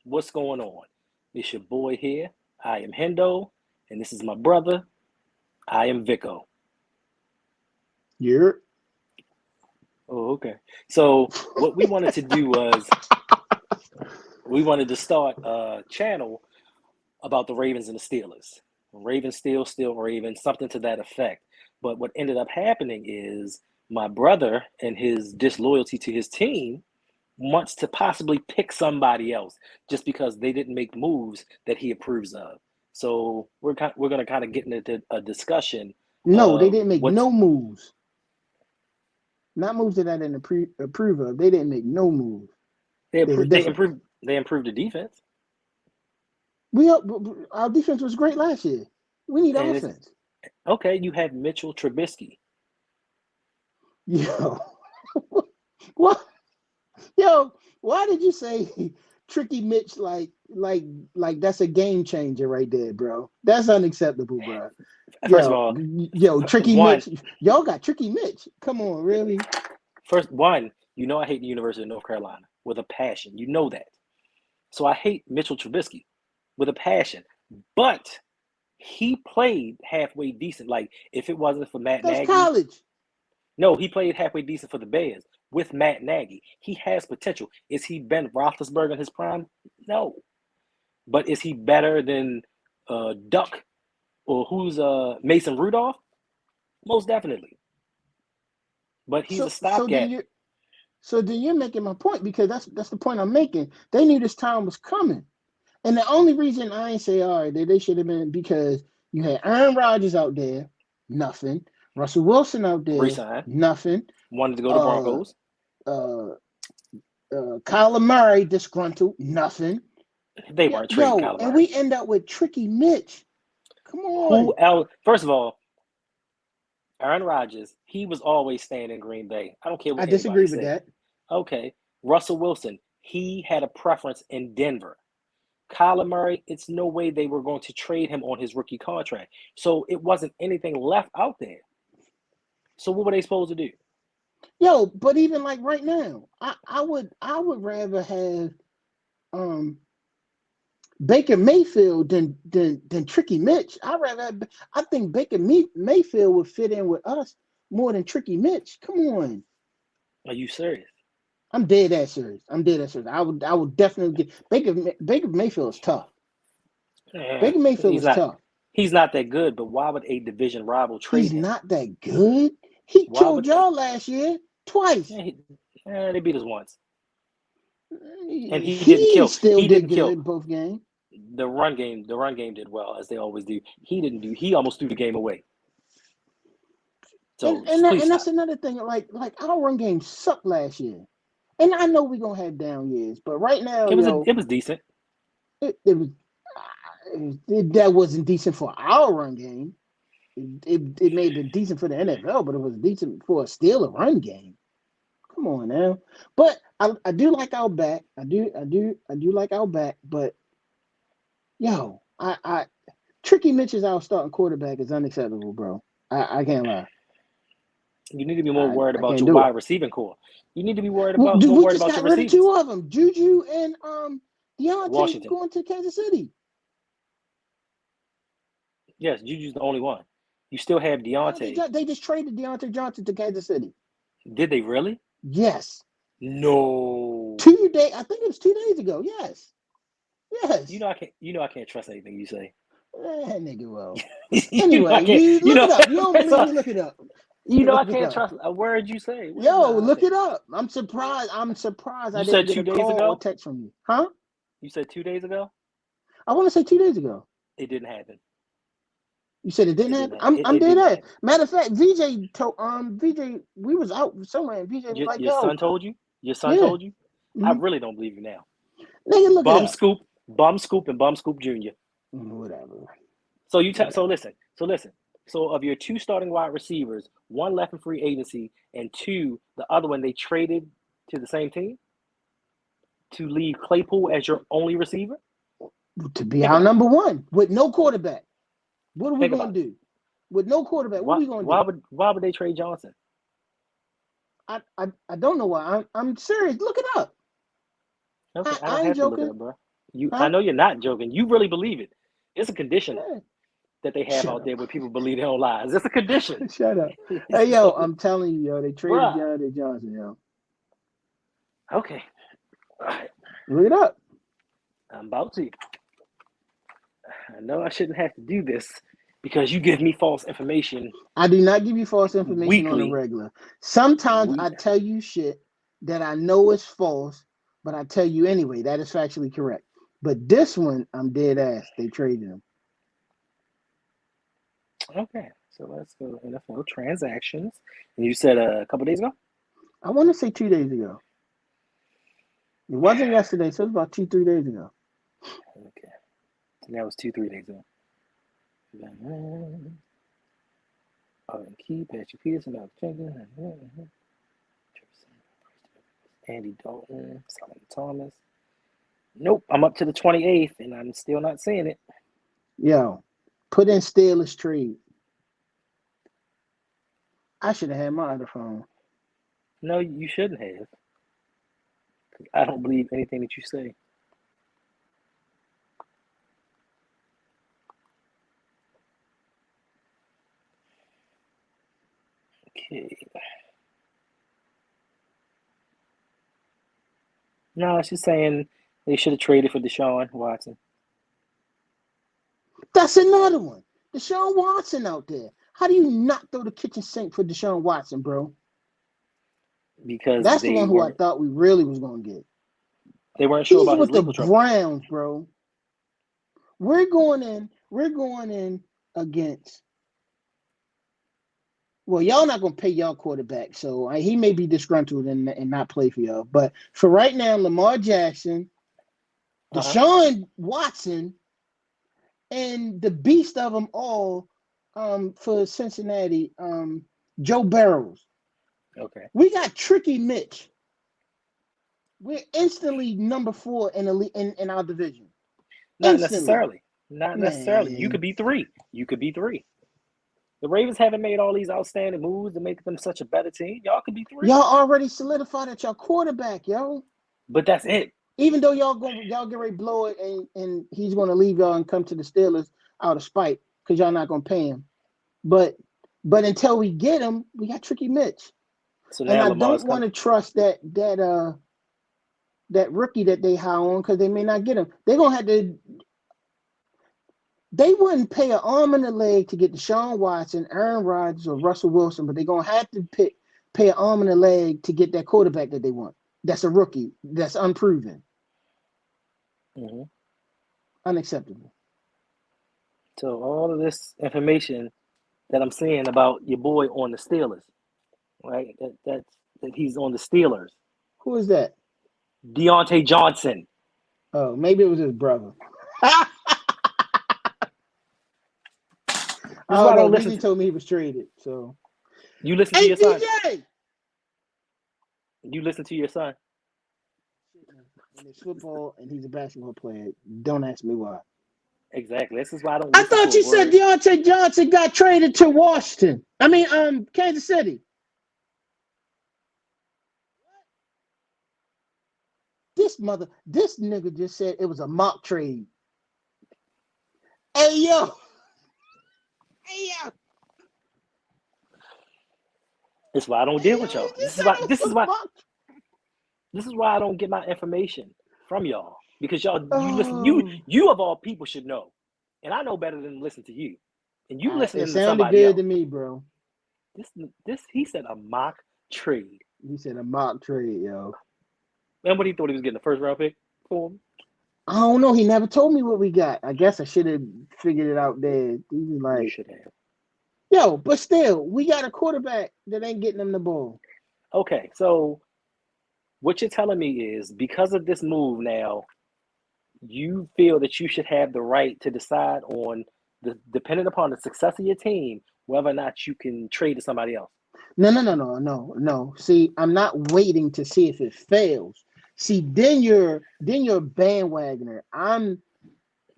What's going on? It's your boy here. I am Hendo, and this is my brother. I am Vic-O. You're Oh, okay. So what we wanted to do was we wanted to start a channel about the Ravens and the Steelers. Ravens still Ravens, something to that effect. But what ended up happening is my brother and his disloyalty to his team wants to possibly pick somebody else just because they didn't make moves that he approves of. So we're going to kind of get into a discussion no, they of didn't make what's no moves. Not moves that I didn't approve of. They didn't make no moves. There's a difference. they improved the defense, Our defense was great last year. We need and it's offense. okay. You have Mitchell Trubisky. Yo, what? Yo, why did you say Tricky Mitch like that's a game changer right there, bro? That's unacceptable, bro. First of all, Tricky one Mitch. Y'all got Tricky Mitch. Come on, really? you know I hate the University of North Carolina with a passion. You know that. So I hate Mitchell Trubisky with a passion. But he played halfway decent. Like if it wasn't for Matt That's Nagy, college. no, he played halfway decent for the Bears with Matt Nagy. He has potential. Is he Ben Roethlisberger in his prime? No. But is he better than Duck or who's Mason Rudolph? Most definitely. But he's a So so then stopgap. you so then you're making my point because that's the point I'm making. They knew this time was coming. And the only reason I ain't say all right, they should have been because you had Aaron Rodgers out there, nothing. Russell Wilson out there, Resign. nothing. Wanted to go to Uh Broncos. uh Kyler Murray disgruntled, nothing. They weren't trading Yo, Kyler and Murray. we end up with Tricky Mitch. Come Who on. else? First of all, Aaron Rodgers, he was always staying in Green Bay. I don't care I what disagree anybody with say. that. Okay. Russell Wilson, he had a preference in Denver. Kyler Murray, it's no way they were going to trade him on his rookie contract. So it wasn't anything left out there. So what were they supposed to do? Yo, but even like right now, I would rather have um Baker Mayfield than Tricky Mitch. I think Mayfield would fit in with us more than Tricky Mitch. Come on. Are you serious? I'm dead ass serious. I would definitely get Baker Mayfield is tough. Baker Mayfield He's is not tough. he's not that good, but why would a division rival He's trade him? not that good. He Why killed would y'all last year twice. he, they beat us once. And He still he did didn't good kill in both games. the run game did well as they always do. He almost threw the game away. And So and, that, please and that's stop. another thing. Like our run game sucked last year. And I know we're gonna have down years, but right now, It was decent. it was that wasn't decent for our run game. It may have been decent for the NFL, but it was decent for a Steeler run game. Come on now. But I do like our back. I do like our back, but yo, I Tricky Mitch is our starting quarterback is unacceptable, bro. I can't lie. You need to be more worried I about can't your do it. wide receiving core. You need to be Well, dude, more we worried just about got your rid of receivers. two of them, Juju and Deontay Washington. going to Kansas City. Yes, Juju's the only one. You still have No, Deontay. they just traded Deontay Johnson to Kansas City. Did they really? Yes, No. 2 days. I think it was 2 days ago. Yes, yes. You know I can't trust anything you say. Nigga, well. You know I Anyway, can't you you look know it up. You don't first believe off, me? Look it up. you know I Look it can't up. trust a word you say. Yo, I look think it up. I'm surprised. I you didn't said get a 2 days call or ago? text from you. Huh? You said 2 days ago? I want to say 2 days ago. It didn't happen. You said it didn't It happen. didn't I'm it dead didn't ass. happen. Matter of fact, VJ we was out somewhere and VJ was like, Your yo, son told you? Your son yeah. told you? I Mm-hmm. really don't believe you now. Nigga, look it up. And Bum Scoop Jr. Whatever. So Whatever. listen. So of your two starting wide receivers, one left in free agency, and two, the other one they traded to the same team to leave Claypool as your only receiver. To be Think our about it. number one with no quarterback. What are we Think gonna about it. do? With no quarterback, what are we gonna do? Why would they trade Johnson? I don't know why. I'm serious. Look it up. Okay, I I don't ain't have to look it joking. up, bro. I know you're not joking. You really believe it. It's a condition Yeah. that they have Shut out up. there where people believe their own lies. It's a condition. Shut up. Hey, yo, So, I'm telling you, yo, they traded bruh. DeAndre Johnson, yo. Okay. All right. Look it up. I'm about to. I know I shouldn't have to do this because you give me false information I do not give you false information on the weekly. regular. Sometimes I tell you shit that I know is false, but I tell you anyway. That is factually correct. But this one, I'm dead ass. They traded him. Okay. So let's go NFL transactions. And you said a couple days ago? I want to say 2 days ago. It wasn't yesterday, so it was about 2-3 days ago. Okay. And that was 2-3 days ago. Key, Patrick Peterson, Alex Jenkins, Andy Dalton, Solomon Thomas. Nope, I'm up to the 28th, and I'm still not seeing it. Yo, put in Steelers trade. I should have had my other phone. No, you shouldn't have. I don't believe anything that you say. Okay. No, she's saying they should have traded for Deshaun Watson. That's another one. Deshaun Watson out there. How do you not throw the kitchen sink for Deshaun Watson, bro? Because That's the one who I thought we really was going to get. They weren't sure He's about his with the legal trouble. Browns, bro. We're going in against. Well, y'all not going to pay y'all quarterback, so he may be disgruntled and not play for y'all. But for right now, Lamar Jackson, Deshaun Watson, and the beast of them all for Cincinnati, Joe Burrows. Okay. We got Tricky Mitch. We're instantly number 4 in our division. Not Instantly. necessarily. Not necessarily. You could be 3. You could be 3. The Ravens haven't made all these outstanding moves to make them such a better team. Y'all could be 3. Y'all already solidified at your quarterback, yo. But that's it. Even though y'all get ready to blow it and he's gonna leave y'all and come to the Steelers out of spite because y'all not gonna pay him. But until we get him, we got Tricky Mitch. So and now I Lamar's don't want to trust that rookie that they hire on because they may not get him. They're gonna have to. They wouldn't pay an arm and a leg to get Deshaun Watson, Aaron Rodgers, or Russell Wilson, but they're gonna have to pay an arm and a leg to get that quarterback that they want. That's a rookie. That's unproven. Mm-hmm. Unacceptable. So all of this information that I'm seeing about your boy on the Steelers, right? That he's on the Steelers. Who is that? Deontay Johnson. Oh, maybe it was his brother. This is why I don't BG listen. told me he was traded. So You listen to your son. DJ! You listen to your son. And it's football, and he's a basketball player. Don't ask me why. Exactly. This is why I don't. I thought you said Deontay Johnson got traded to Washington. Kansas City. This nigga just said it was a mock trade. Hey yo. This is why I don't deal with y'all. This is why I don't get my information from y'all. Because y'all you listen, you of all people should know. And I know better than to listen to you. And you listening to somebody else. It sounded good to me, bro. This he said a mock trade. He said a mock trade, yo. And what he thought he was getting a first round pick for him? I don't know. He never told me what we got. I guess I should have figured it out there. He was like, you should have. Yo, but still, we got a quarterback that ain't getting them the ball. Okay, so what you're telling me is because of this move now, you feel that you should have the right to decide on depending upon the success of your team, whether or not you can trade to somebody else. No. See, I'm not waiting to see if it fails. See, then you're a bandwagoner.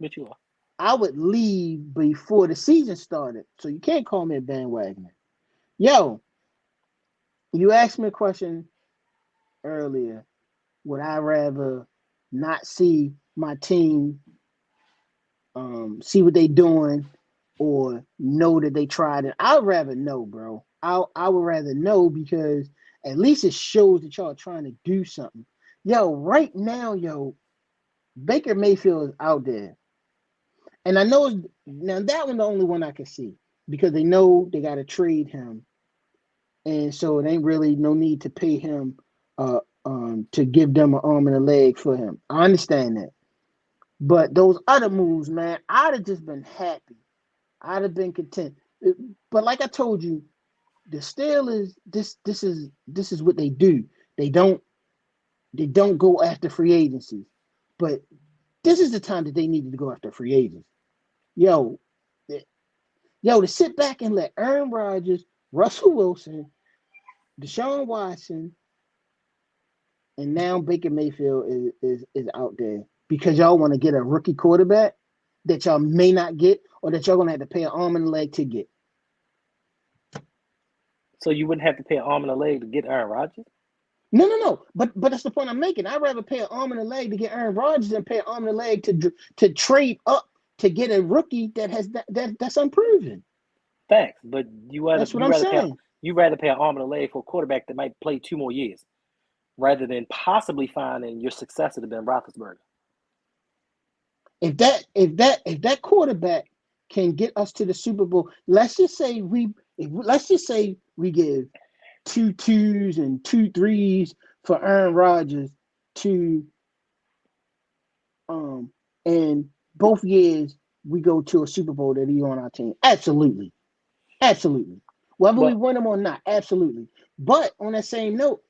But you are. I would leave before the season started, so you can't call me a bandwagoner. Yo, you asked me a question earlier. Would I rather not see my team see what they doing or know that they tried it. I'd rather know, bro. I would rather know because at least it shows that y'all are trying to do something. Yo, right now, Baker Mayfield is out there. And I know now that one the only one I can see because they know they got to trade him, and so it ain't really no need to pay him to give them an arm and a leg for him. I understand that, but those other moves, man, I'd have just been happy. I'd have been content. But like I told you, the Steelers, this is what they do. They don't go after free agencies, but this is the time that they needed to go after free agents. Yo, to sit back and let Aaron Rodgers, Russell Wilson, Deshaun Watson, and now Baker Mayfield is out there because y'all want to get a rookie quarterback that y'all may not get or that y'all gonna have to pay an arm and a leg to get. So you wouldn't have to pay an arm and a leg to get Aaron Rodgers? No. But that's the point I'm making. I'd rather pay an arm and a leg to get Aaron Rodgers than pay an arm and a leg to trade up to get a rookie that's unproven. Facts, but That's what I'm saying. you rather pay an arm and a leg for a quarterback that might play 2 more years, rather than possibly finding your successor to Ben Roethlisberger. If that quarterback can get us to the Super Bowl, let's just say we give 2 2s and 2 3s for Aaron Rodgers to and both years we go to a Super Bowl that he's on our team. Absolutely. Whether we win them or not, absolutely. But on that same note,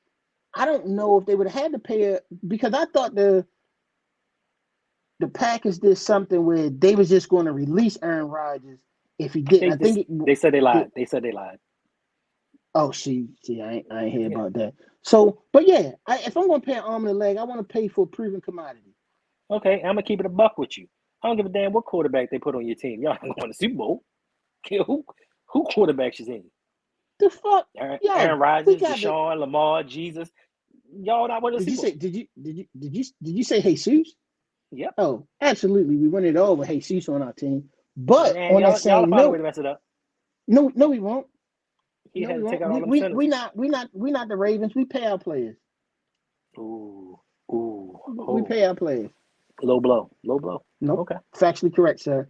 I don't know if they would have had to pay because I thought the Packers did something where they was just going to release Aaron Rodgers if he didn't. They said they lied. They said they lied. Oh, see, I ain't hear about that. So, but yeah, if I'm going to pay an arm and a leg, I want to pay for a proven commodity. Okay, I'm gonna keep it a buck with you. I don't give a damn what quarterback they put on your team. Y'all ain't going to the Super Bowl. Who quarterbacks is in? The fuck, Aaron Rodgers, Deshaun, Lamar, Jesus. Y'all not winning the Super Bowl. Did you say Jesus? Yep. Oh, absolutely. We won it all with Jesus on our team. But man, on that same note, way to mess it up. No, we won't. He had to take out all them we sinners. we not the Ravens. We pay our players. Ooh. We pay our players. Low blow. Nope. Okay. Factually correct, sir.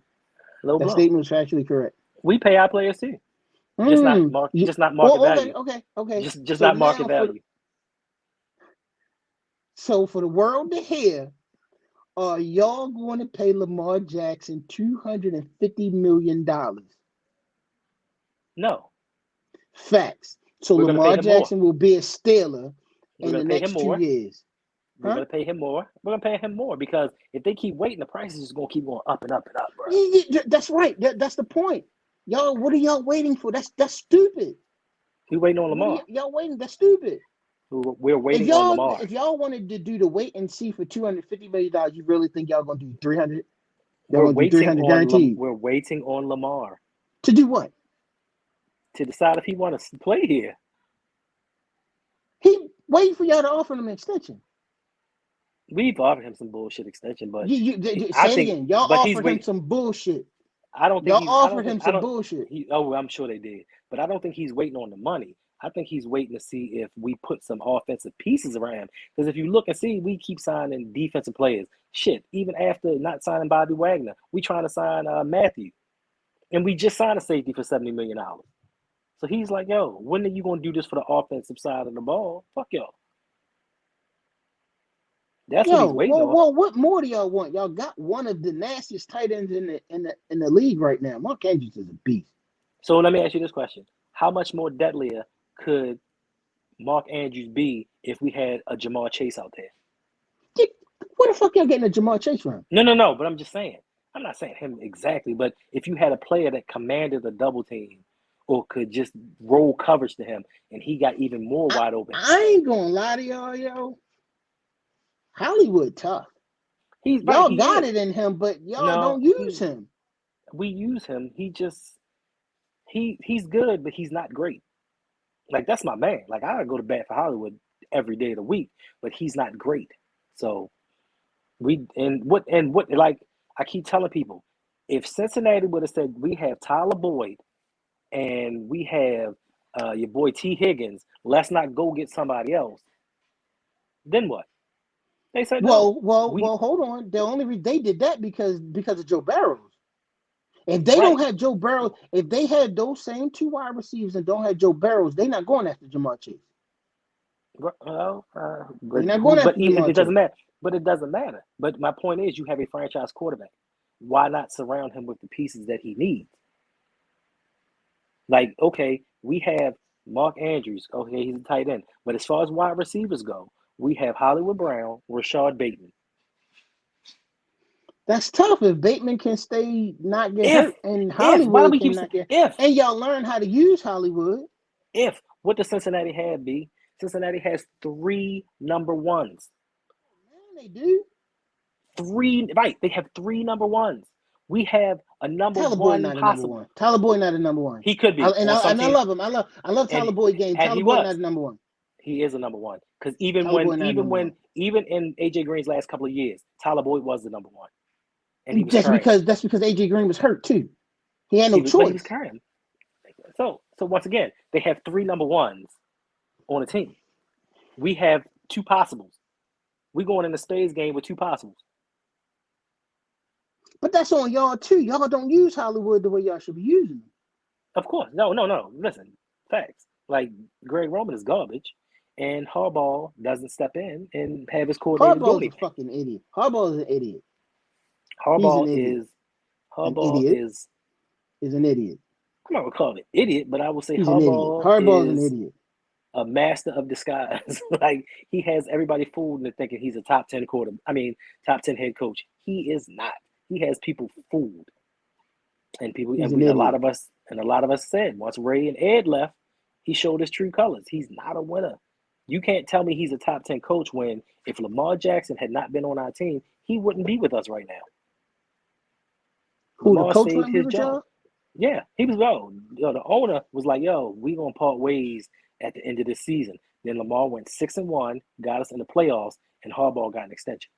Low that blow. statement was factually correct. We pay our players too. Just not market value. Okay. Just not market value. So for the world to hear, are y'all going to pay Lamar Jackson $250 million? No. Facts. So Lamar Jackson will be a Steeler in the next 2 years. We're going to pay him more. We're going to pay him more because if they keep waiting, the price is just going to keep going up and up and up, bro. That's right. That's the point. Y'all, what are y'all waiting for? That's stupid. We waiting on Lamar. Y'all waiting? That's stupid. We're waiting on Lamar. If y'all wanted to do the wait and see for $250 million, you really think y'all going to do 300? We're waiting on Lamar. To do what? To decide if he wants to play here. He waiting for y'all to offer him an extension. We've offered him some bullshit extension, but say it again. Y'all offered him some bullshit. I don't think y'all offered him some bullshit. I'm sure they did, but I don't think he's waiting on the money. I think he's waiting to see if we put some offensive pieces around him. Because if you look and see, we keep signing defensive players. Shit, even after not signing Bobby Wagner, we trying to sign Matthew, and we just signed a safety for $70 million. So he's like, yo, when are you going to do this for the offensive side of the ball? Fuck y'all. That's what he's waiting on. Well, what more do y'all want? Y'all got one of the nastiest tight ends in the league right now. Mark Andrews is a beast. So let me ask you this question: how much more deadlier could Mark Andrews be if we had a Jamar Chase out there? Where the fuck y'all getting a Jamar Chase from? No. But I'm just saying. I'm not saying him exactly, but if you had a player that commanded a double team or could just roll coverage to him, and he got even more wide open. I ain't gonna lie to y'all, yo. Hollywood tough. Y'all got it in him, but y'all don't use him. We use him. He's good, but he's not great. Like, that's my man. Like, I go to bat for Hollywood every day of the week, but he's not great. So What like I keep telling people, if Cincinnati would have said we have Tyler Boyd and we have your boy T. Higgins, let's not go get somebody else. Then what? They said no. Well. Hold on. The only they did that because of Joe Barrows. If they Right. don't have Joe Barrows, if they had those same two wide receivers and don't have Joe Barrows, they're not going after Jamar Chase. Well, They're not going after Jamar it Chase. doesn't matter. But it doesn't matter. But my point is, you have a franchise quarterback. Why not surround him with the pieces that he needs? Like, okay, we have Mark Andrews. Okay, he's a tight end. But as far as wide receivers go, we have Hollywood Brown, Rashad Bateman. That's tough if Bateman can not get If hurt and why do Hollywood we keep cannot get if and y'all learn how to use Hollywood. if what does Cincinnati have, B? Cincinnati has 3 number ones. Man, they do. 3, right? They have 3 number ones. We have a number Tyler Boyd one not a possible. number one. Tyler Boyd not a number one. He could be. I love him. I love Tyler Boyd game. Tyler Boyd not a number one. He is a number one because even in AJ Green's last couple of years, Tyler Boyd was the number one, and he was that's because AJ Green was hurt too. He had no choice. But he was carrying. So once again, they have 3 number ones on a team. We have 2 possibles. We going in the spades game with 2 possibles. But that's on y'all too. Y'all don't use Hollywood the way y'all should be using them. Of course, no. Listen, facts. Like Greg Roman is garbage, and Harbaugh doesn't step in and have his coordinator do anything. Harbaugh's a fucking idiot. Harbaugh is an idiot. Harbaugh is an idiot. I'm not gonna call him an idiot, but I will say Harbaugh's an idiot. A master of disguise. Like he has everybody fooled into thinking he's a top 10 top 10 head coach. He is not. He has people fooled, and a lot of us said once Ray and Ed left, he showed his true colors. He's not a winner. You can't tell me he's a top 10 coach when if Lamar Jackson had not been on our team, he wouldn't be with us right now. Who Lamar the coach saved his job. Y'all? Yeah, he was the owner was like, "Yo, we gonna part ways at the end of this season." Then Lamar went 6-1, got us in the playoffs, and Harbaugh got an extension.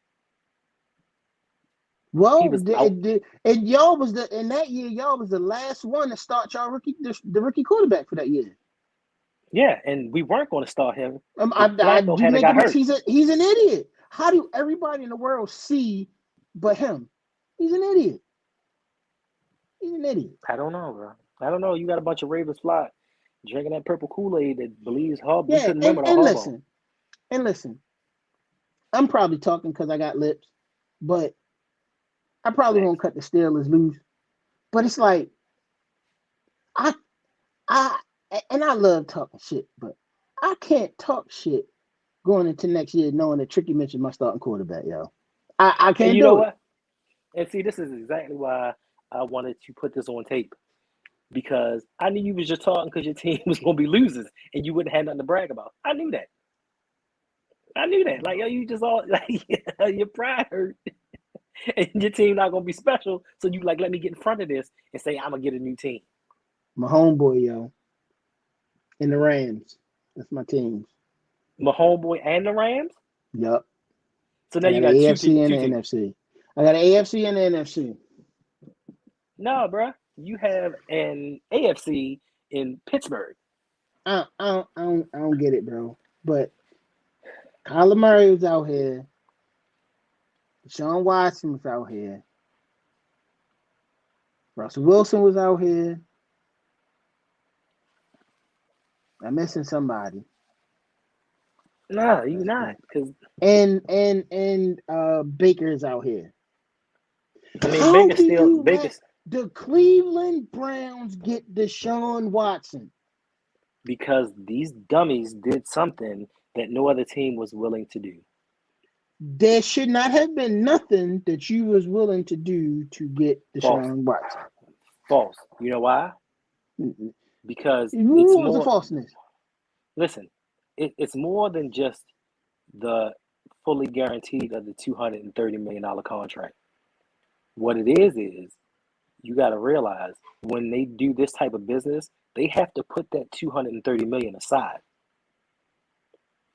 Well, and y'all was in that year. Y'all was the last one to start y'all the rookie quarterback for that year. Yeah, and we weren't going to start him. He's an idiot. How do everybody in the world see but him? He's an idiot. He's an idiot. I don't know, bro. I don't know. You got a bunch of Ravens fly drinking that purple Kool-Aid that believes Harbaugh. Yeah, and listen. I'm probably talking because I got lips, but I probably won't cut the Steelers loose. But it's like I love talking shit, but I can't talk shit going into next year knowing that Tricky mentioned my starting quarterback, yo. I can't do it. What? And see, this is exactly why I wanted to put this on tape. Because I knew you was just talking because your team was going to be losers and you wouldn't have nothing to brag about. I knew that. Like, yo, you just all, like, your pride hurt. And your team not going to be special. So you, like, let me get in front of this and say, I'm going to get a new team. My homeboy, yo. And the Rams. That's my teams. My homeboy and the Rams? Yup. So now you got AFC and the NFC. I got an AFC and the NFC. No, bro. You have an AFC in Pittsburgh. I don't get it, bro. But Kyler Murray was out here. Deshaun Watson was out here. Russell Wilson was out here. I'm missing somebody. No, you're not. And Baker is out here. I mean, Baker's the Cleveland Browns get Deshaun Watson. Because these dummies did something that no other team was willing to do. There should not have been nothing that you was willing to do to get Deshaun Watson. False. You know why? Because what was the falseness? Listen, it's more than just the fully guaranteed of the $230 million contract. What it is you got to realize when they do this type of business, they have to put that $230 million aside.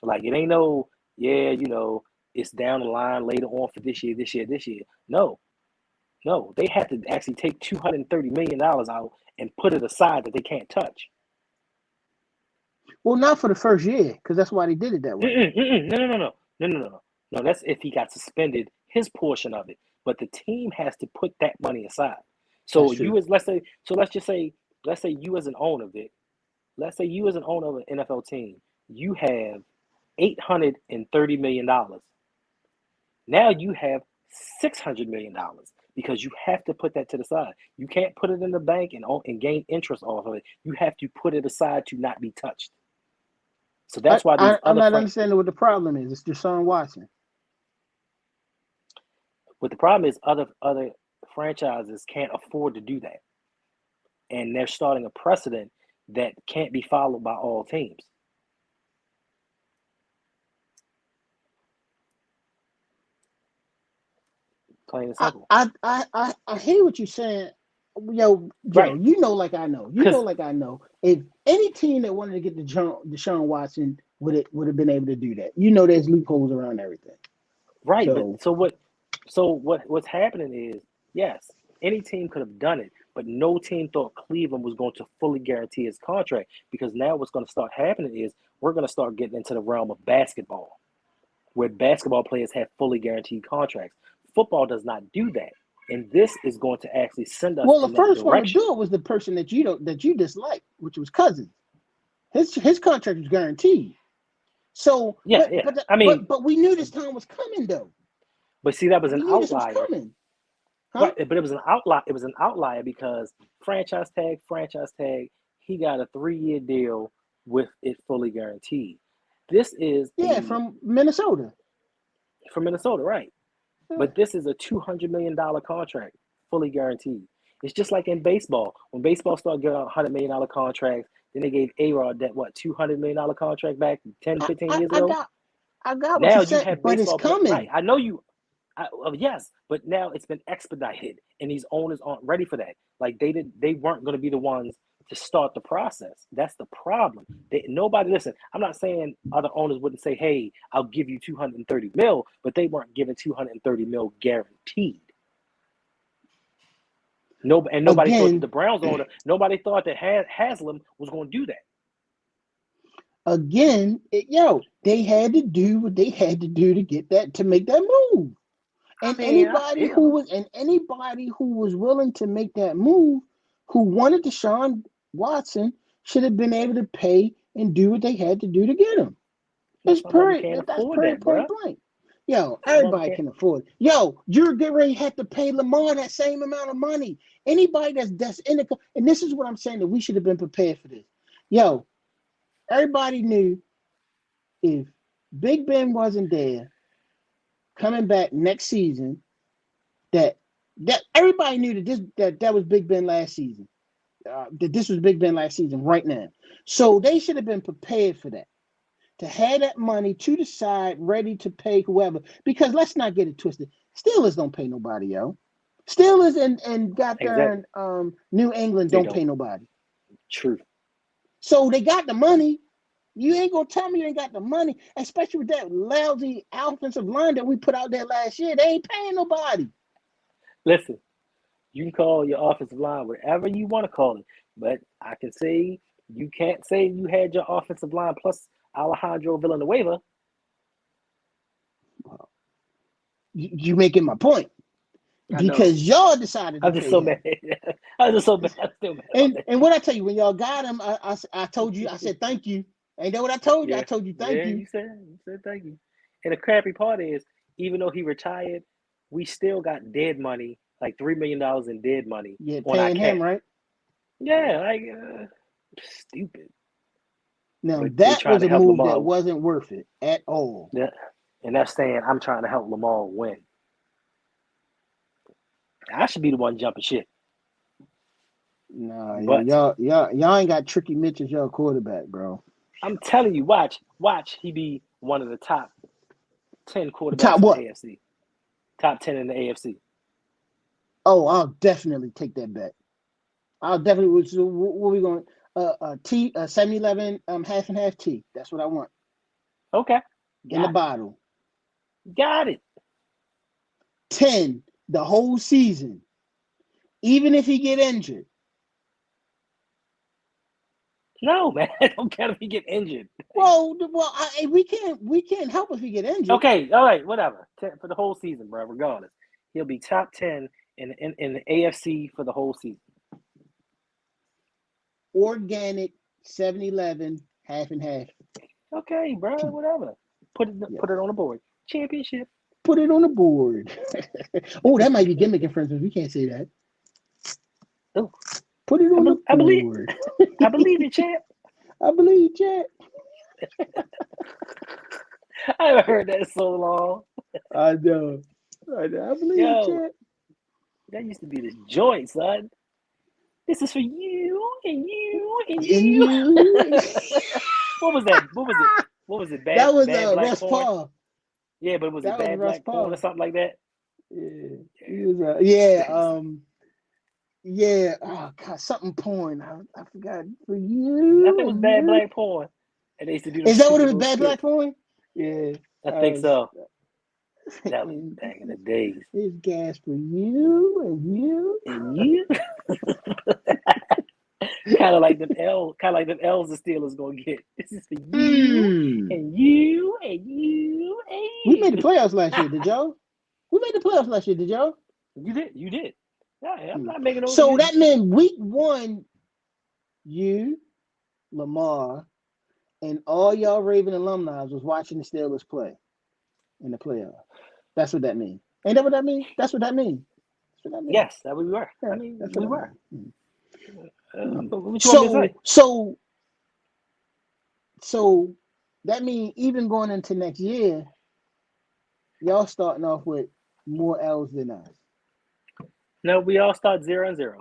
Like it ain't no, it's down the line later on for this year. No. They have to actually take $230 million out and put it aside that they can't touch. Well, not for the first year, because that's why they did it that way. No. That's if he got suspended, his portion of it. But the team has to put that money aside. So let's say you as an owner of it, let's say you as an owner of an NFL team, you have $830 million. Now you have $600 million because you have to put that to the side. You can't put it in the bank and gain interest off of it. You have to put it aside to not be touched. So that's why I'm not understanding what the problem is. It's Deshaun Watson. But the problem is other franchises can't afford to do that. And they're starting a precedent that can't be followed by all teams. Plain and simple. I hear what you're saying. Yo, Right. you know like I know. You know like I know. If any team that wanted to get Deshaun Watson would have been able to do that. You know there's loopholes around everything. Right. So what's happening is, yes, any team could have done it, but no team thought Cleveland was going to fully guarantee his contract, because now what's going to start happening is we're going to start getting into the realm of basketball, where basketball players have fully guaranteed contracts. Football does not do that. And this is going to actually send us Well, in the that first one to direction. do it was the person that you dislike, which was Cousins. His contract was guaranteed. So but we knew this time was coming though. But see, that was an outlier. This was coming. Huh? Right, but it was an outlier. It was an outlier because franchise tag. He got a 3-year deal with it fully guaranteed. This is from Minnesota. From Minnesota, right? Yeah. But this is a $200 million contract, fully guaranteed. It's just like in baseball. When baseball started getting $100 million contracts, then they gave A-Rod that $200 million contract back 10, 15 years ago. I got now what you said, but it's coming. Right. I know you. Yes, but now it's been expedited, and these owners aren't ready for that. Like they weren't going to be the ones to start the process. That's the problem. Nobody listen. I'm not saying other owners wouldn't say, "Hey, I'll give you $230 million," but they weren't given $230 million guaranteed. Nobody thought the Browns owner. Nobody thought that Haslam was going to do that. Again, they had to do what they had to do to make that move. And anybody who was willing to make that move, who wanted Deshaun Watson, should have been able to pay and do what they had to do to get him. That's pretty point blank. Yo, everybody can afford it. Yo, you're getting ready to have to pay Lamar that same amount of money. Anybody that's in the, and this is what I'm saying, that we should have been prepared for this. Yo, everybody knew if Big Ben wasn't there coming back next season, that everybody knew that was Big Ben last season. That this was Big Ben last season right now. So they should have been prepared for that. To have that money to the side, ready to pay whoever. Because let's not get it twisted. Steelers don't pay nobody, yo. Steelers and got there in New England don't pay nobody. True. So they got the money. You ain't gonna tell me you ain't got the money, especially with that lousy offensive line that we put out there last year. They ain't paying nobody. Listen, you can call your offensive line whatever you want to call it, but I can say you can't say you had your offensive line plus Alejandro Villanueva. You making my point. Because y'all decided to I'm just so mad. I'm just so mad. I'm still mad. And what I tell you, when y'all got him, I told you, I said thank you. Ain't that what I told you? I told you thank you. You said thank you. And the crappy part is, even though he retired, we still got dead money, like $3 million in dead money. Yeah, paying him, right? Yeah, like stupid. Now that was a move that wasn't worth it at all. Yeah, and that's saying I'm trying to help Lamar win. I should be the one jumping shit. Nah, but y'all ain't got Tricky Mitch as your quarterback, bro. I'm telling you, watch. He be one of the top 10 quarterbacks in the AFC. Top 10 in the AFC. Oh, I'll definitely take that bet. I'll definitely. What are we going? 7-Eleven half and half tea. That's what I want. Okay. In the bottle. Got it. 10 the whole season, even if he get injured. No, man. I don't care if he get injured. Well, we can't help if he get injured. Okay, all right, whatever. For the whole season, bro. Regardless, he'll be top 10 in the AFC for the whole season. Organic 7-11, half and half. Okay, bro. Whatever. Put it on the board. Championship. Put it on the board. Oh, that might be gimmick infringement. We can't say that. Oh, put it on the board. I believe it, champ. I believe, champ. I haven't heard that in so long. I know. I believe, champ. That used to be the joint, son. This is for you and you and you. What was that? What was it? That was bad Russ Paul. Yeah, but was it bad black porn or something like that? Yeah, he was. Yeah. Oh God, something porn. I forgot. For you. I think it was bad black porn. And they used to do. Is that what it was? Bad black porn? Yeah. I think so. That was back in the days. It's gas for you and you and you. Kind of like them L's the Steelers gonna get. This is for you and you and you and you. We made the playoffs last year, did y'all? We made the playoffs last year, did y'all? You did. Yeah, I'm not making those. So that meant week 1, you, Lamar, and all y'all Raven alumni was watching the Steelers play in the playoffs. That's what that means. Ain't that what that means? That's what that means. Yes, that we were. Yeah, I mean, we were. So that means even going into next year, y'all starting off with more L's than us. No, we all start 0-0.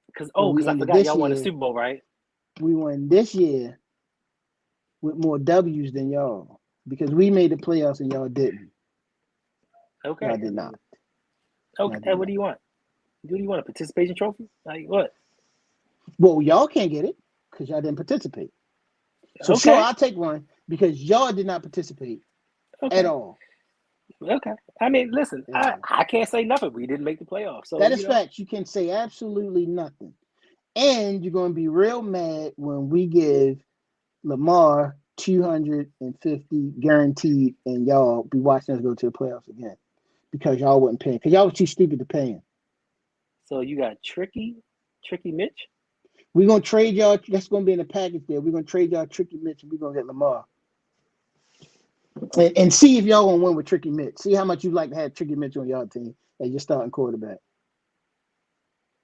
Because I forgot y'all won the Super Bowl, right? We won this year with more W's than y'all because we made the playoffs and y'all didn't. Okay, y'all did not. Okay, what do you want? Do you want a participation trophy? Like what? Well, y'all can't get it because y'all didn't participate. So sure, I'll take one because y'all did not participate at all. Okay. I mean, listen, I can't say nothing. We didn't make the playoffs. So that is facts. You can say absolutely nothing. And you're going to be real mad when we give Lamar 250 guaranteed and y'all be watching us go to the playoffs again because y'all wasn't paying. Because y'all was too stupid to pay him. So you got Tricky Mitch? We're going to trade y'all. That's going to be in the package there. We're going to trade y'all Tricky Mitch and we're going to get Lamar. And see if y'all going to win with Tricky Mitch. See how much you like to have Tricky Mitch on y'all team as your starting quarterback.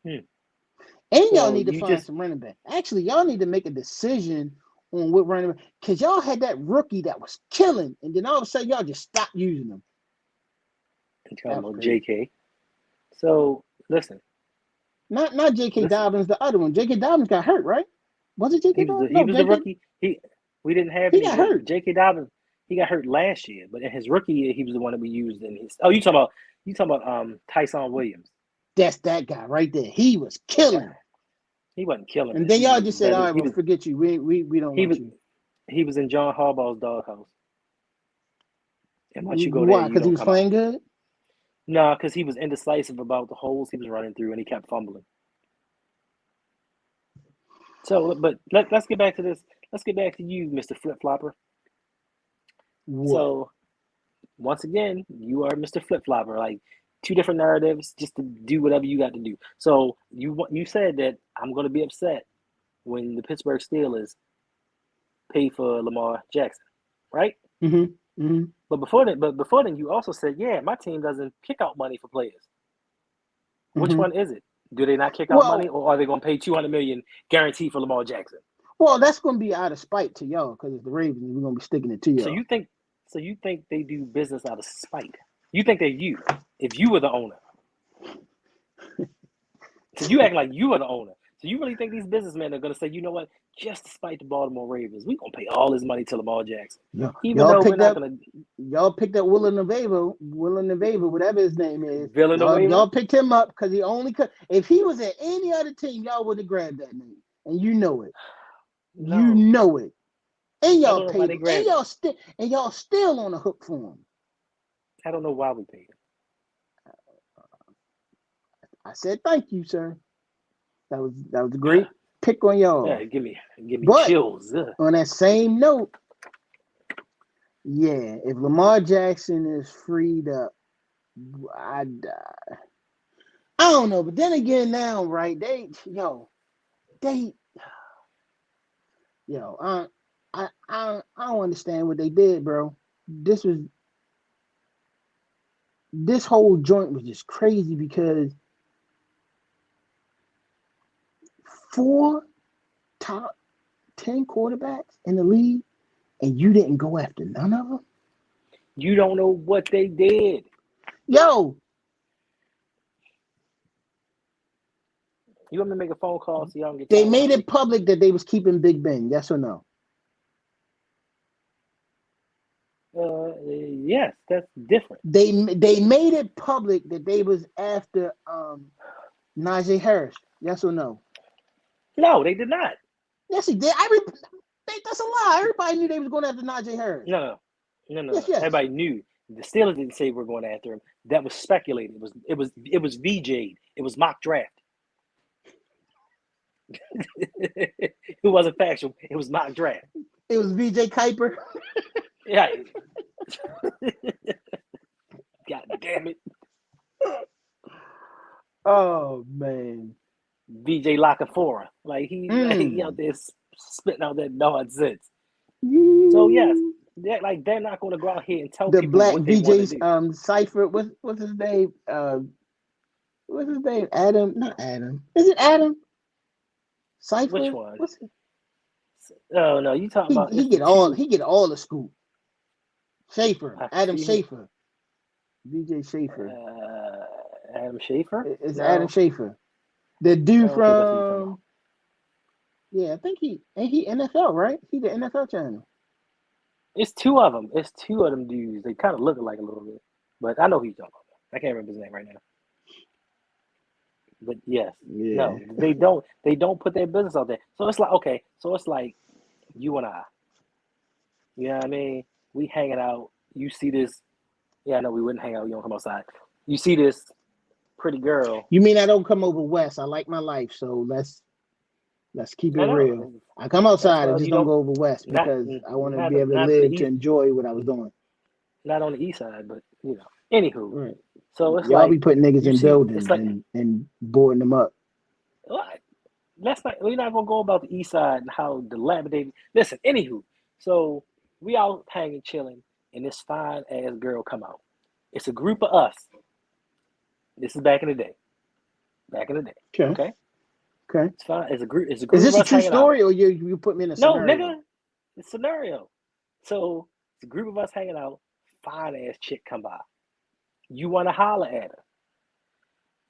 And y'all need to find some running back. Actually, y'all need to make a decision on what running back. Because y'all had that rookie that was killing. And then all of a sudden, y'all just stopped using them. You're talking about JK. So, listen. Not J.K. Dobbins, the other one. J.K. Dobbins got hurt, right? Was it J.K. Dobbins? He was the rookie. We didn't have he got hurt. J.K. Dobbins, he got hurt last year, but in his rookie year, he was the one that we used in his. Oh, you talking about Tyson Williams? That's that guy right there. He was killing. He wasn't killing. And then y'all just said, "All right, we'll forget you. We don't want you." He was in John Harbaugh's doghouse. And once you go there, why? Because he was playing good. No, because he was indecisive about the holes he was running through, and he kept fumbling. So, but let's get back to this. Let's get back to you, Mr. Flip Flopper. So, once again, you are Mr. Flip Flopper. Like 2 different narratives, just to do whatever you got to do. So you said that I'm going to be upset when the Pittsburgh Steelers pay for Lamar Jackson, right? Mm-hmm. Mm-hmm. But before then, you also said, yeah, my team doesn't kick out money for players. Which one is it? Do they not kick out money, or are they going to pay $200 million guaranteed for Lamar Jackson? Well, that's going to be out of spite to y'all because it's the Ravens. We're going to be sticking it to y'all. So you think they do business out of spite? You think they're you? If you were the owner, so you act like you are the owner. So you really think these businessmen are going to say, you know what? Just to spite the Baltimore Ravens, we're going to pay all this money to Lamar Jackson. Y'all picked up Villanueva, whatever his name is. Y'all picked him up because he only could. If he was at any other team, y'all would have grabbed that name. And you know it. No. You know it. And I y'all don't know why paid they him. grabbed him. And y'all still on the hook for him. I don't know why we paid him. I said thank you, sir. That was a great pick on y'all. Yeah, give me But chills. Ugh. on that same note, yeah, if Lamar Jackson is freed up, I don't know. But then again, now, right? I don't understand what they did, bro. This whole joint was just crazy because 4 top 10 quarterbacks in the league, and you didn't go after none of them. You don't know what they did. Yo, You want me to make a phone call so y'all can get they y'all made money? it public that they was keeping Big Ben. Yes or no? Yes, that's different. They made it public that they was after Najee Harris. Yes or no? No, they did not. Yes, he did. That's a lie. Everybody knew they was going after Najee Harris. No. Yes. Everybody knew. The Steelers didn't say we're going after him. That was speculated. It was VJ'd. It was mock draft. It wasn't factual. It was mock draft. It was VJ Kuiper. Yeah. God damn it. Oh man. VJ Locafora. Like he out there spitting out that nonsense. So yes, they're not going to go out here and tell The people black what they want to VJ do. Cipher. What's his name? What's his name? Adam? Not Adam. Is it Adam? Cipher? Which one? What's it? Oh no, you talking about He get all the scoop. Schaefer. Adam Schaefer. VJ Schaefer. Adam Schaefer? It's No, Adam Schaefer. The dude I don't think that's what you're talking about. Yeah, I think he NFL, right? He the NFL channel. It's two of them. It's two of them dudes. They kind of look alike a little bit, but I know who you're talking about. I can't remember his name right now. But yes, no, they don't. They don't put their business out there. So it's like okay. So it's like you and I. You know what I mean? We hanging out. You see this. Yeah, no, we wouldn't hang out. You don't come outside. You see this pretty girl. You mean I don't come over west? I like my life, so let's keep it real. I come outside. I just don't go over west because I want to be able to live to enjoy what I was doing. Not on the east side, but you know. Anywho, right. So it's y'all like be putting niggas in buildings like, and boarding them up. We're not gonna go about the east side and how dilapidated. Listen, anywho, so we out hanging, chilling, and this fine ass girl come out. It's a group of us. This is back in the day. Okay. It's fine. It's a group. Is this of a us true story, out. or you put me in a scenario? No, nigga, it's a scenario. So it's a group of us hanging out. Fine ass chick come by. You want to holler at her.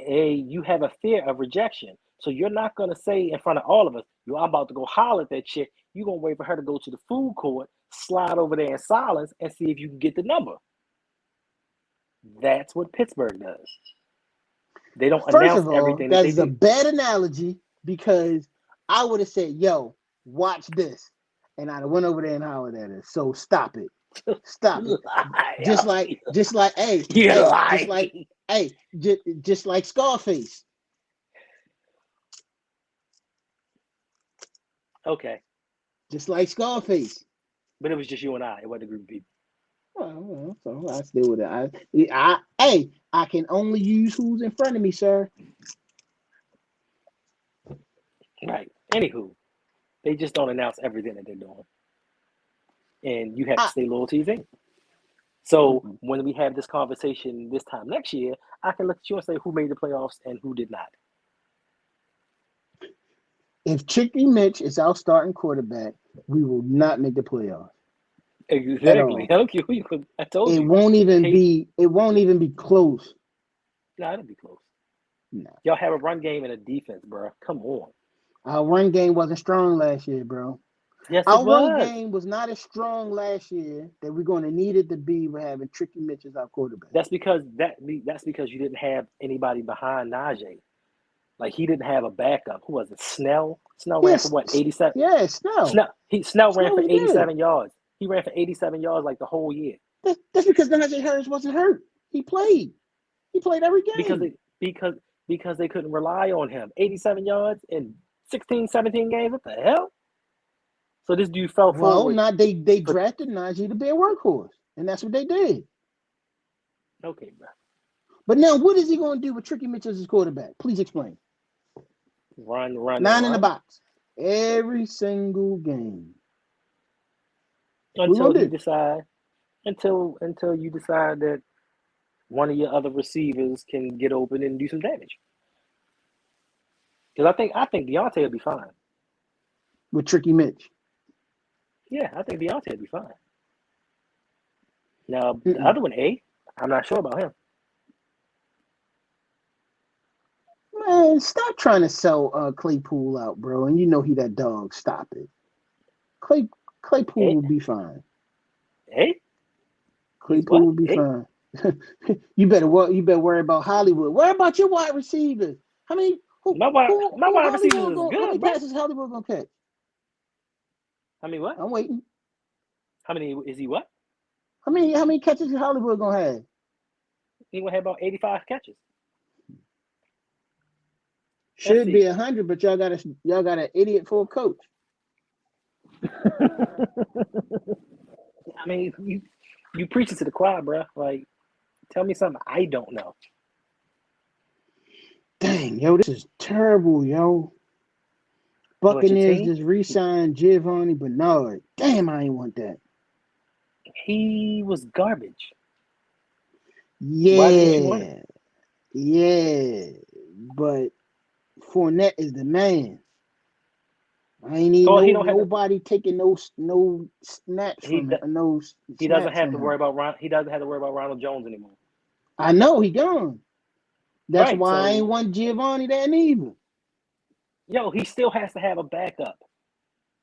You have a fear of rejection. So you're not going to say in front of all of us, I'm about to go holler at that chick. You're going to wait for her to go to the food court, slide over there in silence, and see if you can get the number. That's what Pittsburgh does. They don't announce everything that they do. That's a bad analogy because I would have said, yo, watch this. And I'd have went over there and hollered at her. So stop it. Stop it. Just like, hey, just like Scarface. Okay. Just like Scarface. But it was just you and I. It wasn't a group of people. Well, so I still with it. I can only use who's in front of me, sir. Right. Anywho, they just don't announce everything that they're doing. And you have to stay loyal to your team. So when we have this conversation this time next year, I can look at you and say who made the playoffs and who did not. If Tricky Mitch is our starting quarterback, we will not make the playoffs. Exactly. I don't care who you could. I told you. It won't even be close. No, it'll be close. No. Y'all have a run game and a defense, bro. Come on. Our run game wasn't strong last year, bro. Yes, our run game was not as strong last year that we're going to need it to be with having Tricky Mitch as our quarterback. That's because you didn't have anybody behind Najee. Like he didn't have a backup. Who was it? Snell? Snell ran Yes. for what, 87? Yeah, Snell. Snell ran Snell for was 87 good. yards. He ran for 87 yards like the whole year. That's because Najee Harris wasn't hurt. He played. He played every game. Because they couldn't rely on him. 87 yards in 16, 17 games. What the hell? So this dude fell Well, forward. not they drafted Najee to be a workhorse, and that's what they did. Okay, bro. But now, what is he going to do with Tricky Mitch as his quarterback? Please explain. Run. 9 in the box every single game. Until you decide that one of your other receivers can get open and do some damage. Because I think Deontay will be fine. With Tricky Mitch. Yeah, I think Deontay will be fine. Now, the other one, I'm not sure about him. Man, stop trying to sell Claypool out, bro. And you know he that dog. Stop it. Claypool will be fine. Claypool will be fine. You better worry about Hollywood. Worry about your wide receivers. How many? My wide receivers is good. How many passes Hollywood gonna catch? How many what? I'm waiting. How many is he what? How many catches is Hollywood gonna have? He gonna have about 85 catches. Should be 100, but y'all got an idiot for a coach. I mean, you preaching to the choir, bro. Like, tell me something I don't know. Dang, yo, this is terrible, yo. Buccaneers just re-signed Giovanni Bernard. Damn, I ain't want that. He was garbage. Yeah, but Fournette is the man. I ain't even nobody taking no snaps from him. He doesn't have to worry about Ronald Jones anymore. I know he gone. That's why I ain't want Giovanni that neither. Yo, he still has to have a backup.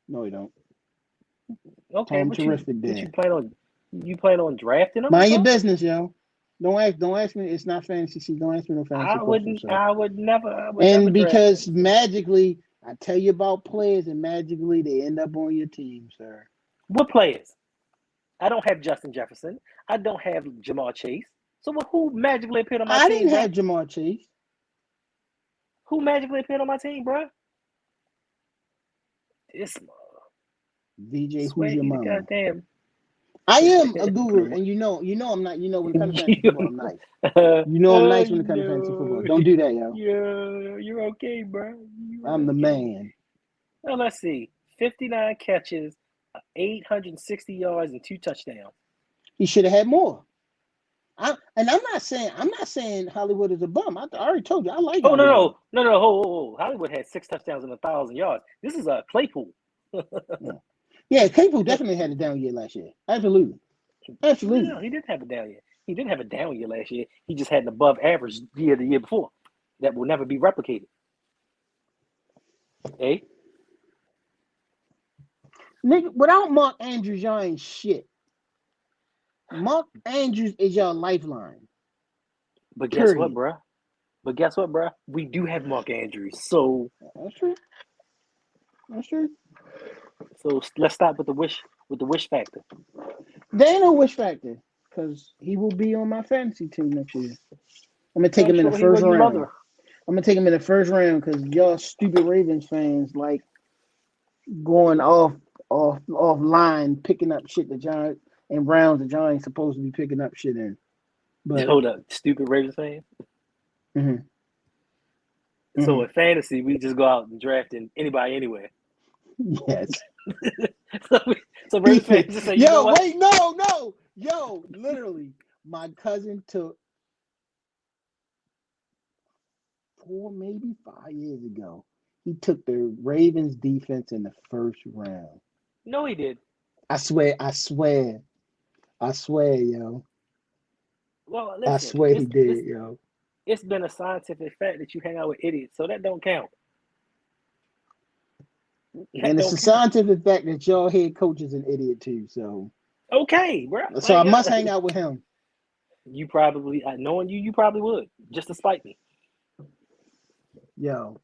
No, he don't. Okay, Tom terrific there. You plan on drafting him? Mind your business, yo. Don't ask me. It's not fantasy. Don't ask me no fantasy questions. I would never. Because magically, I tell you about players, and magically they end up on your team, sir. What players? I don't have Justin Jefferson. I don't have Jamar Chase. So who magically appeared on my team? I didn't have Jamar Chase. Who magically appeared on my team, bro? This VJ, who's your mom? Goddamn. I am a guru, and you know I'm not. You know when it comes to fantasy football, I'm nice. You know I'm nice when it comes to fantasy football. Don't do that, yo. Yeah, you're okay, bro. I'm the man. Well, let's see. 59 catches, 860 yards, and 2 touchdowns. He should have had more. I'm not saying Hollywood is a bum. I already told you I like. Oh no! Hollywood had 6 touchdowns and 1,000 yards. This is a Claypool. Yeah, Claypool definitely had a down year last year. Absolutely. No, he didn't have a down year. He didn't have a down year last year. He just had an above average year the year before. That will never be replicated. Hey? Nigga, without Mark Andrews, y'all ain't shit. Mark Andrews is your lifeline. But guess what, bro? We do have Mark Andrews. So That's true. So let's stop with the wish factor. There ain't no wish factor because he will be on my fantasy team next year. I'm gonna take him in the first round. I'm gonna take him in the first round because y'all stupid Ravens fans like going off line, picking up shit the Giants and rounds the Giants supposed to be picking up shit in. But hold up, stupid Ravens fans. Mm-hmm. So in fantasy, we just go out and draft anybody anywhere. Yes. so Ravens fans just say, no, literally, my cousin took 4, maybe 5 years ago. He took the Ravens defense in the first round. No, he did. I swear, yo. Well, listen, I swear he did, yo. It's been a scientific fact that you hang out with idiots, so that don't count. And it's a scientific fact that y'all head coach is an idiot too. So okay, bro. So I must hang out with him. You probably, knowing you probably would, just to spite me. Yo.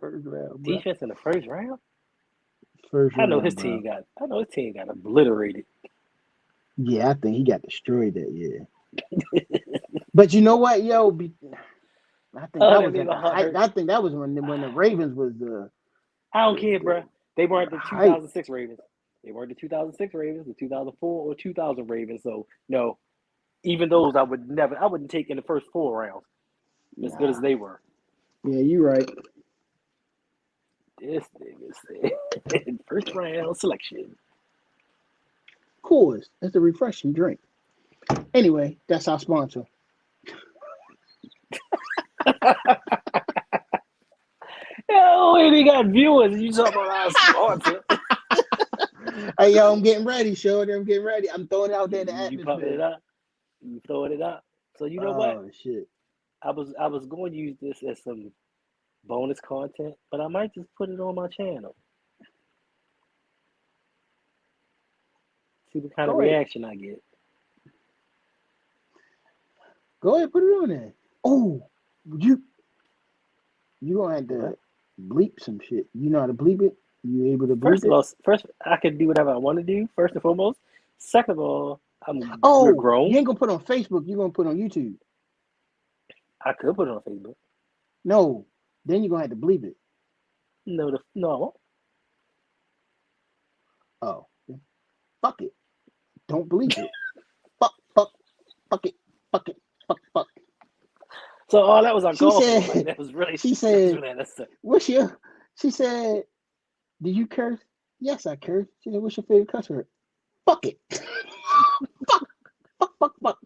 First round, bro. Defense in the first round. First I know round, his bro. team got. I know his team got obliterated. Yeah, I think he got destroyed that year. But you know what, yo? I think Oh, that that was made at my the heart height. hurt. I think that was when the Ravens was I don't care, bro. They weren't the height. 2006 Ravens. They weren't the 2006 Ravens, the 2004 or 2000 Ravens. So no, even those I wouldn't take in the first 4 rounds. As good as they were. Yeah, you right. This nigga said first round selection. Coors. It's a refreshing drink. Anyway, that's our sponsor. Yo, and he got viewers. You talking about our sponsor? Hey, yo, I'm getting ready, Shorty. I'm getting ready. I'm throwing it out there in the You pumping it atmosphere. up? You throwing it up? So you know what? Oh shit. I was going to use this as some bonus content, but I might just put it on my channel. See what kind of Go ahead. reaction I get. Go ahead, put it on there. Oh, you gonna have to bleep some shit. You know how to bleep it? You able to bleep First of it? all, I can do whatever I want to do. First and foremost. Second of all, we're Oh, grown. you ain't gonna put it on Facebook. You gonna put it on YouTube. I could put it on Facebook. No, then you're gonna have to bleep it. No. Oh, fuck it. Don't bleep it. fuck it. Fuck it. Fuck. So all that was uncalled for. said- Like, that was really. she that was said- really unnecessary. What's your? She said, "Did you curse?" Yes, I cursed. She said, "What's your favorite cuss word?" Fuck it. fuck.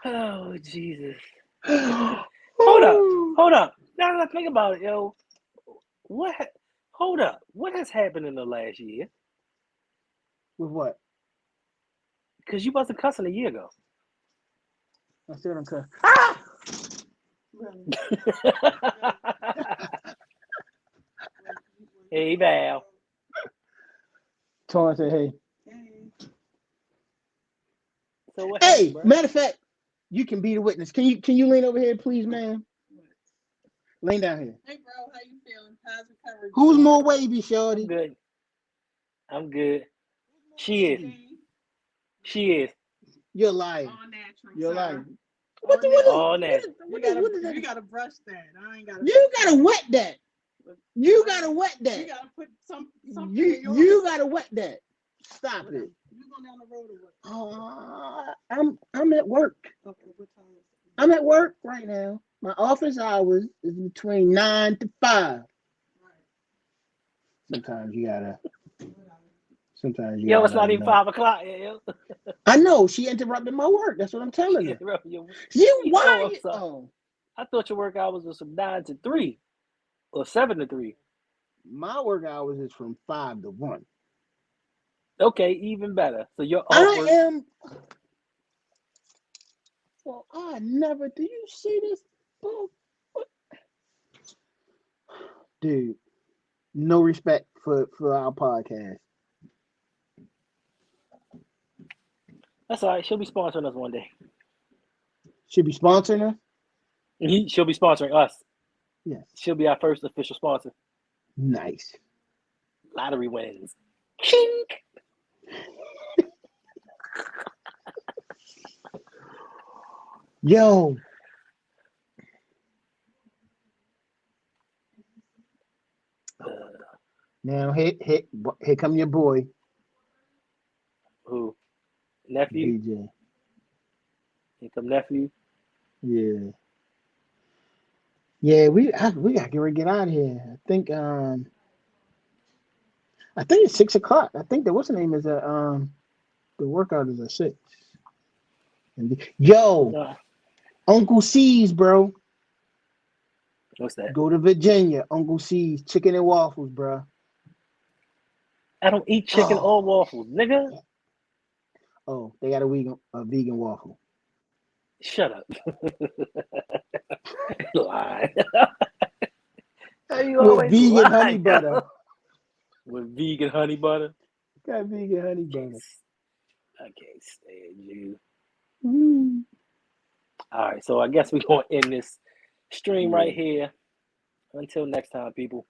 Oh Jesus! Hold up! Now that I think about it, yo, Hold up! What has happened in the last year? With what? Because you wasn't cussing a year ago. I still don't cuss. Hey, Val. Torrance said, "Hey." So what Hey, happened, bro? matter of fact, you can be the witness. Can you lean over here, please, man? Lean down here. Hey, bro, how you feeling? How's recovery? Who's more wavy, shorty? I'm good. She is. You're lying. All natural. You're sir. lying. All natural. What is that? You gotta brush that. I ain't gotta. You gotta wet that. You gotta wet You that. gotta put something in your. You gotta wet that. Stop it. You going down the road or what? I'm at work. Okay, what time is it? I'm at work right now. My office hours is between 9 to 5. Right. Sometimes you gotta. Yo, it's not even 5 o'clock. Yo. I know she interrupted my work. That's what I'm telling you. Why? I thought your work hours was from 9 to 3 or 7 to 3. My work hours is from 5 to 1. Okay, even better. So you're I off work. am. Well, I never. Do you see this? Dude, no respect for our podcast. That's all right. She'll be sponsoring us one day. Should be sponsoring us? She'll be sponsoring us. Yes. She'll be our first official sponsor. Nice. Lottery wins. Chink. Yo. Now here come your boy. Who? Nephew? DJ. Here come nephew. Yeah. Yeah, we gotta get out of here. I think it's 6 o'clock. I think that what's the name is the workout is at 6. Yo, Uncle C's, bro. What's that? Go to Virginia, Uncle C's chicken and waffles, bro. I don't eat chicken or waffles, nigga. Oh, they got a vegan waffle. Shut up. Lie. With vegan honey butter. With vegan honey butter. Got vegan honey butter. I can't stand you. Mm. All right, so I guess we're gonna end this stream right here. Until next time, people.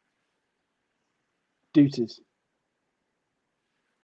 Deuces.